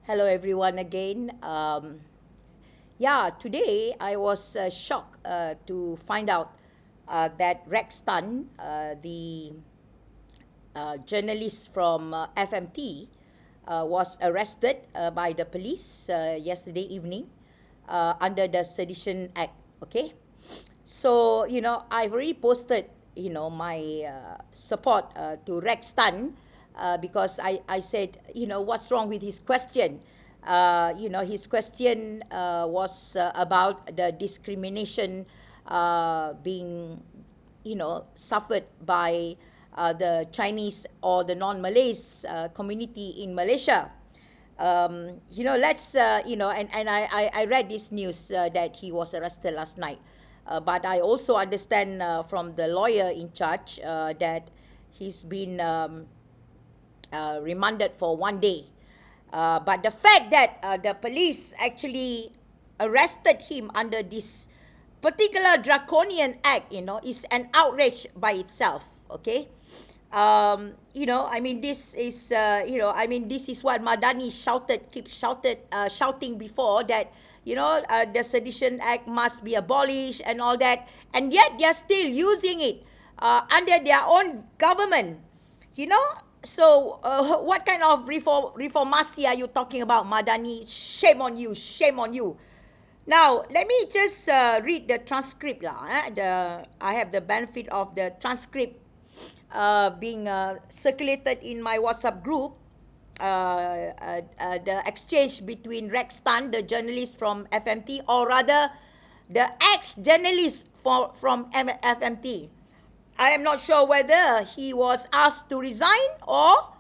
Hello, everyone, again. Today I was shocked to find out that Rex Tan, the journalist from FMT, was arrested by the police yesterday evening under the Sedition Act. Okay, so I've already posted my support to Rex Tan because I said what's wrong with his question. His question was about the discrimination being suffered by the Chinese or the non-Malays community in Malaysia. I read this news that he was arrested last night. But I also understand from the lawyer in charge that he's been remanded for 1 day. But the fact that the police actually arrested him under this particular Draconian act, is an outrage by itself. Okay. This is what Madani shouting before, that the Sedition Act must be abolished and all that, and yet they're still using it under their own government. So what kind of reformasi are you talking about, Madani? Shame on you, shame on you. Now, let me just read the transcript. I have the benefit of the transcript being circulated in my WhatsApp group. The exchange between Rex Tan, the journalist from FMT, or rather the ex-journalist from FMT. I am not sure whether he was asked to resign or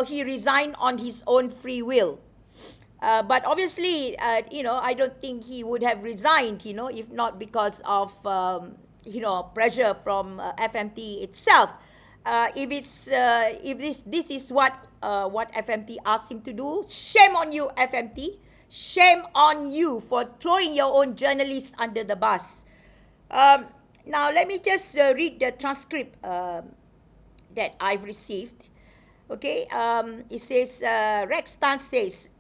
he resigned on his own free will. But obviously, I don't think he would have resigned, if not because of, pressure from FMT itself. If this is what FMT asked him to do, shame on you, FMT. Shame on you for throwing your own journalists under the bus. Now, let me just read the transcript that I've received. Okay, it says, Rex Tan says,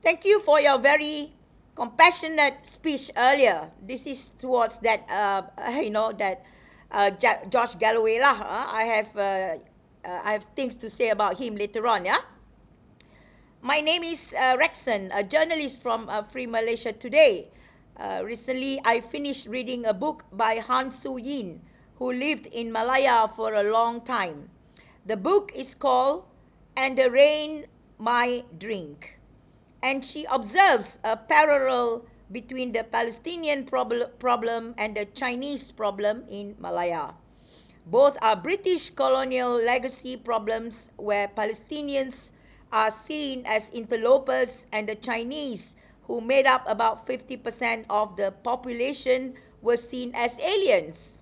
thank you for your very compassionate speech earlier. This is towards that, George Galloway lah. I have things to say about him later on, yeah? My name is Rexon, a journalist from Free Malaysia Today. Recently, I finished reading a book by Han Su Yin, who lived in Malaya for a long time. The book is called And the Rain My Drink. And she observes a parallel between the Palestinian problem and the Chinese problem in Malaya. Both are British colonial legacy problems where Palestinians are seen as interlopers and the Chinese, who made up about 50% of the population, were seen as aliens.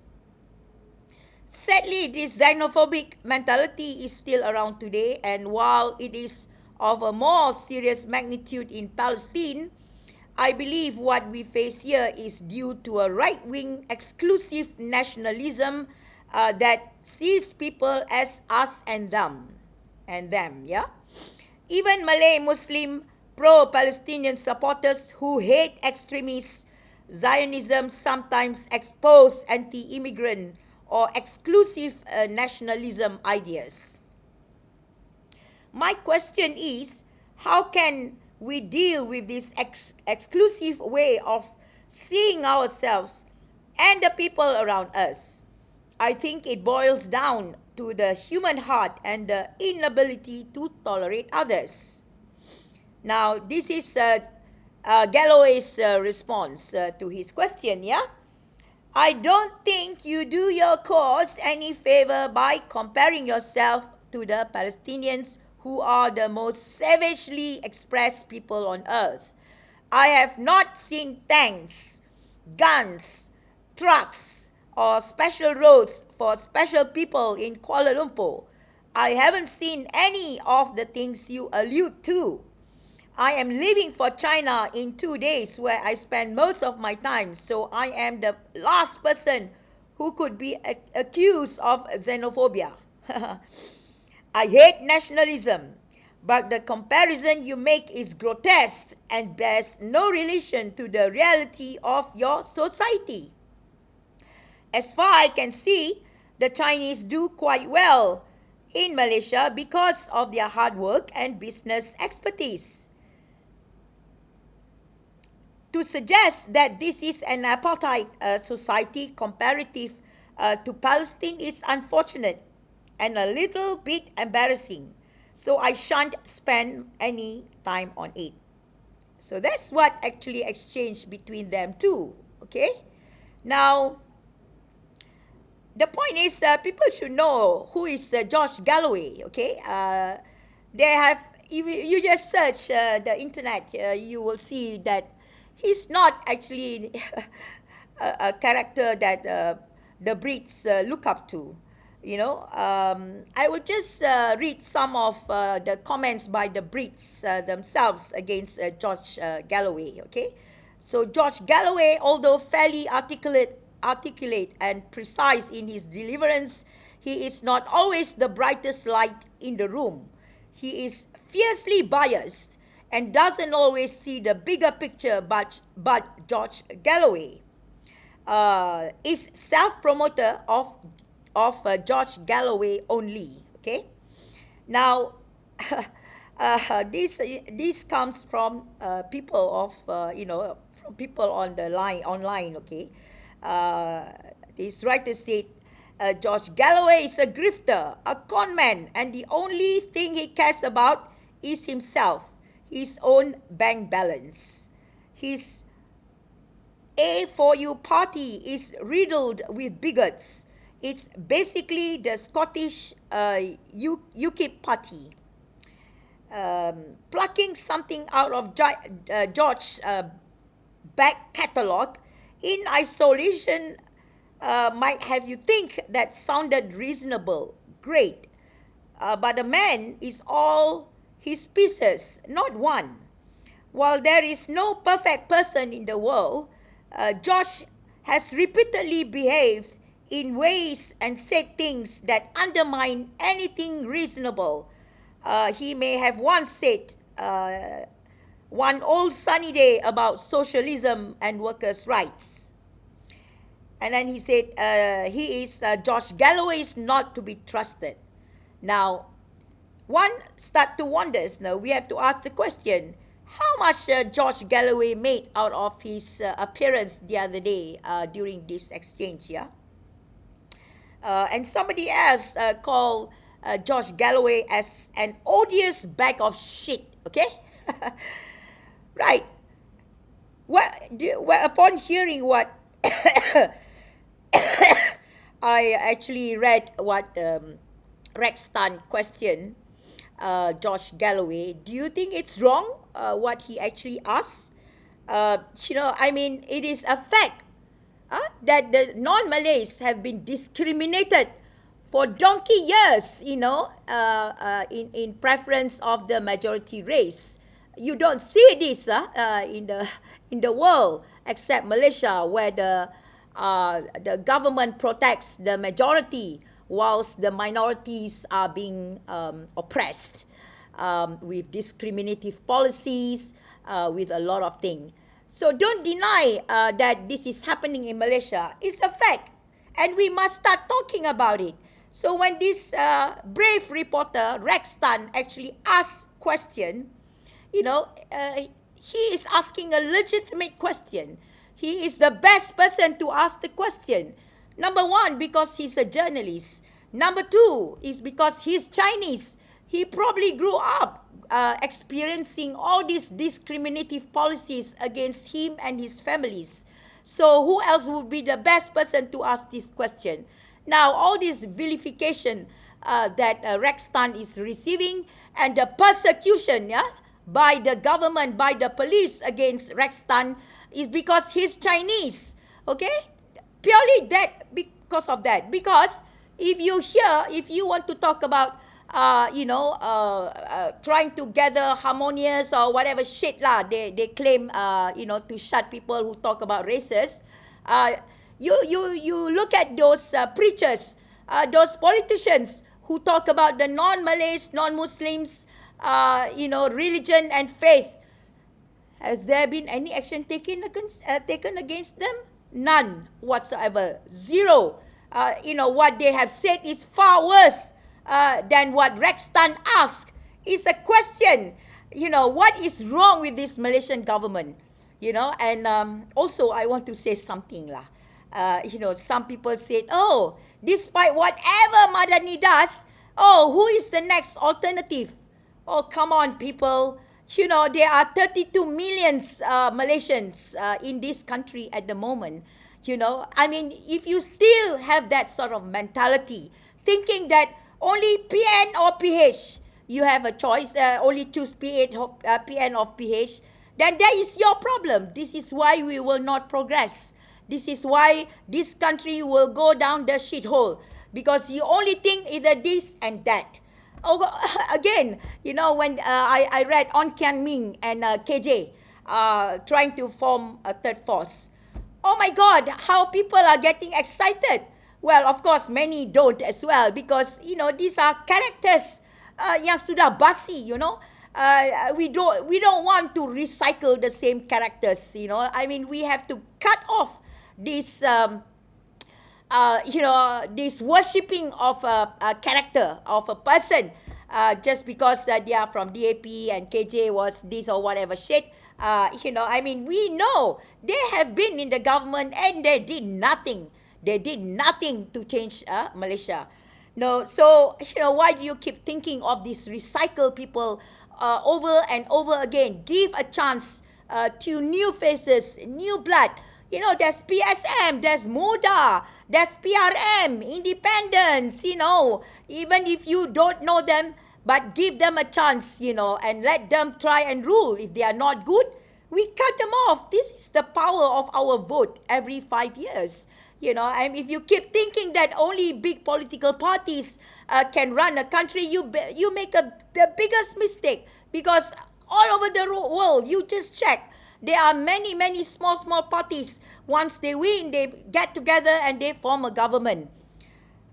Sadly, this xenophobic mentality is still around today, and while it is of a more serious magnitude in Palestine, I believe what we face here is due to a right-wing exclusive nationalism that sees people as us and them, yeah? Even Malay Muslim pro-Palestinian supporters who hate extremist Zionism sometimes expose anti-immigrant or exclusive nationalism ideas. My question is, how can we deal with this exclusive way of seeing ourselves and the people around us? I think it boils down to the human heart and the inability to tolerate others. Now, this is Galloway's response to his question, yeah? I don't think you do your cause any favor by comparing yourself to the Palestinians, who are the most savagely expressed people on earth. I have not seen tanks, guns, trucks, or special roads for special people in Kuala Lumpur. I haven't seen any of the things you allude to. I am leaving for China in 2 days, where I spend most of my time, so I am the last person who could be accused of xenophobia. I hate nationalism, but the comparison you make is grotesque and bears no relation to the reality of your society. As far I can see, the Chinese do quite well in Malaysia because of their hard work and business expertise. To suggest that this is an apartheid society comparative to Palestine is unfortunate and a little bit embarrassing. So I shan't spend any time on it. So that's what actually exchanged between them two. Okay. Now, the point is, people should know who is George Galloway. Okay. They have. If you just search the internet, you will see that he's not actually a character that the Brits look up to. I will just read some of the comments by the Brits themselves against George Galloway. Okay, so George Galloway, although fairly articulate and precise in his deliverance, he is not always the brightest light in the room. He is fiercely biased and doesn't always see the bigger picture. But George Galloway is self-promoter of George Galloway only. Okay, now this comes from people of from people on the line online. Okay, this writer said George Galloway is a grifter, a con man, and the only thing he cares about is himself, his own bank balance. His A4U party is riddled with bigots. It's basically the Scottish UKIP party. Plucking something out of George's back catalogue in isolation might have you think that sounded reasonable, great. But the man is all his pieces, not one. While there is no perfect person in the world, George has repeatedly behaved in ways and said things that undermine anything reasonable. He may have once said one old sunny day about socialism and workers' rights. And then he said, George Galloway is not to be trusted. Now, one start to wonder, now we have to ask the question, how much George Galloway made out of his appearance the other day during this exchange, yeah? And somebody else called George Galloway as an odious bag of shit, okay? Right. Upon hearing what I actually read what Rex Tan questioned George Galloway, do you think it's wrong what he actually asked? It is a fact that the non-Malays have been discriminated for donkey years, in preference of the majority race. You don't see this in the world except Malaysia, where the government protects the majority whilst the minorities are being oppressed with discriminative policies, with a lot of things. So don't deny that this is happening in Malaysia. It's a fact, and we must start talking about it. So when this brave reporter, Rex Tan, actually asked question, he is asking a legitimate question. He is the best person to ask the question. Number one, because he's a journalist. Number two is because he's Chinese. He probably grew up experiencing all these discriminative policies against him and his families. So who else would be the best person to ask this question? Now, all this vilification that Rex Tan is receiving and the persecution by the government, by the police against Rex Tan is because he's Chinese. Okay? Purely that, because of that. Because if you want to talk about trying to gather harmonious or whatever shit they claim to shut people who talk about races. You look at those preachers, those politicians who talk about the non-Malays, non-Muslims religion and faith. Has there been any action taken against them? None whatsoever. Zero. What they have said is far worse than what Rex Tan asked. It's a question. What is wrong with this Malaysian government? And also I want to say something lah. Some people said, oh, despite whatever Madani does, who is the next alternative? Oh, come on, people. There are 32 million Malaysians in this country at the moment. If you still have that sort of mentality, thinking that only PN or PH, you have a choice, only choose PN or PH, then that is your problem. This is why we will not progress. This is why this country will go down the shithole. Because you only think either this and that. Oh, again, when I read On Kian Ming and KJ trying to form a third force. Oh my God, how people are getting excited. Well, of course, many don't as well because, these are characters yang sudah basi, we don't want to recycle the same characters, we have to cut off this this worshipping of a character, of a person, just because they are from DAP and KJ was this or whatever shit. We know they have been in the government and they did nothing. They did nothing to change Malaysia. No, so, why do you keep thinking of these recycled people over and over again? Give a chance to new faces, new blood. There's PSM, there's MUDA, there's PRM, independents, even if you don't know them, but give them a chance, and let them try and rule. If they are not good, we cut them off. This is the power of our vote every 5 years. And if you keep thinking that only big political parties can run a country, you make the biggest mistake. Because all over the world, you just check. There are many, many small parties. Once they win, they get together and they form a government.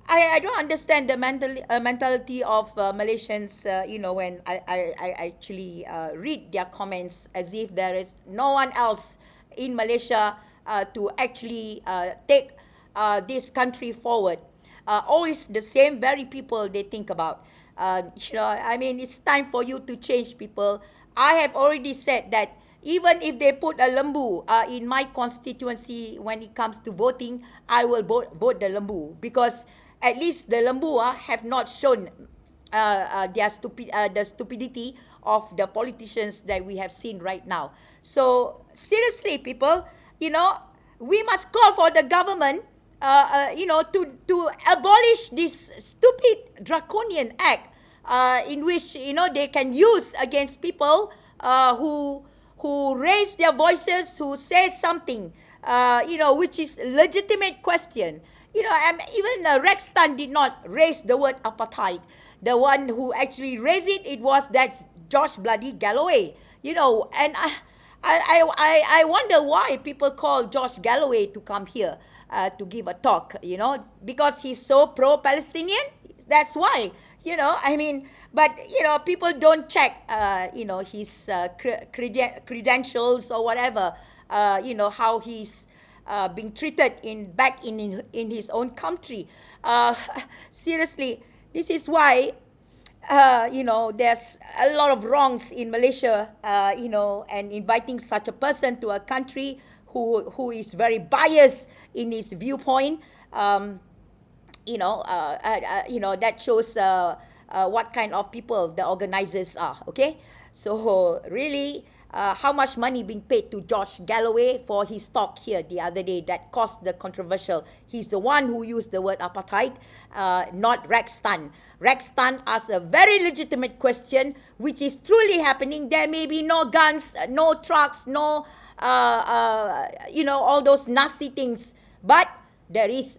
I don't understand the mentality of Malaysians, when I actually read their comments as if there is no one else in Malaysia to actually take this country forward. Always the same very people they think about. It's time for you to change, people. I have already said that even if they put a lembu in my constituency when it comes to voting, I will vote the lembu because at least the lembu have not shown the stupidity of the politicians that we have seen right now. So seriously, people, we must call for the government, to abolish this stupid Draconian act in which they can use against people who raise their voices, who say something, which is legitimate question. Even Rex Tan did not raise the word apartheid. The one who actually raised it was that George bloody Galloway. And I wonder why people call George Galloway to come here to give a talk, because he's so pro-Palestinian. That's why, but, people don't check, his credentials or whatever, how he's being treated back in his own country. Seriously, this is why there's a lot of wrongs in Malaysia, and inviting such a person to a country who is very biased in his viewpoint, that shows what kind of people the organizers are, okay? So really, how much money being paid to George Galloway for his talk here the other day that caused the controversial. He's the one who used the word apartheid, not Rex Tan. Rex Tan asked a very legitimate question, which is truly happening. There may be no guns, no trucks, no, all those nasty things, but there's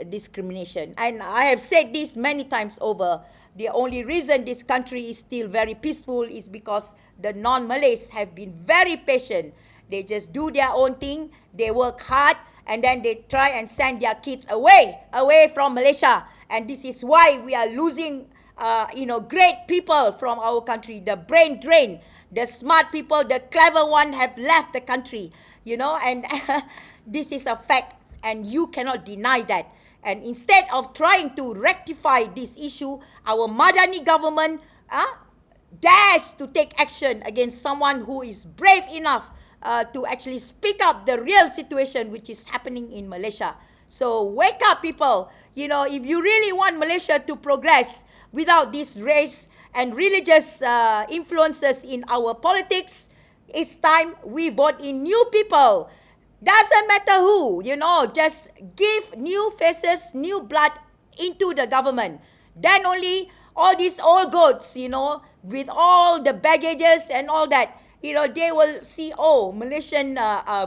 discrimination. And I have said this many times over. The only reason this country is still very peaceful is because the non-Malays have been very patient. They just do their own thing, they work hard, and then they try and send their kids away from Malaysia. And this is why we are losing great people from our country. The brain drain, the smart people, the clever one have left the country, and this is a fact, and you cannot deny that. And instead of trying to rectify this issue, our Madani government dares to take action against someone who is brave enough to actually speak up the real situation which is happening in Malaysia. So wake up, people. If you really want Malaysia to progress without this race and religious influences in our politics, it's time we vote in new people. Doesn't matter who, just give new faces, new blood into the government. Then only all these old goats, with all the baggages and all that, they will see, Malaysian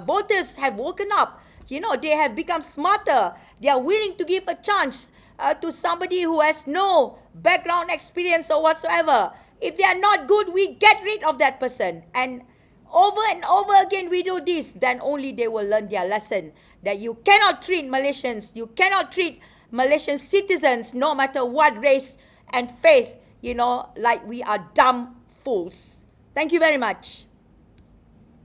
voters have woken up. They have become smarter. They are willing to give a chance to somebody who has no background experience or whatsoever. If they are not good, we get rid of that person. And over again we do this, then only they will learn their lesson. That you cannot treat Malaysians, you cannot treat Malaysian citizens, no matter what race and faith, like we are dumb fools. Thank you very much.